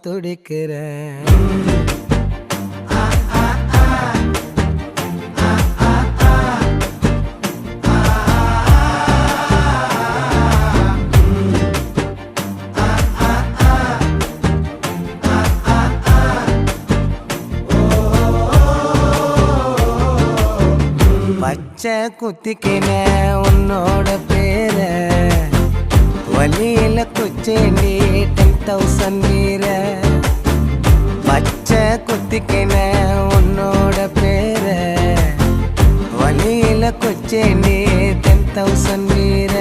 துடிக்கிறேன். பச்சை குத்திக்கின உன்னோட பேர வலியில குச்சேண்டி 10,000 வீர. பச்சை குத்திக்கின உன்னோட பேர வலியில குச்சேண்டி 10,000 வீர.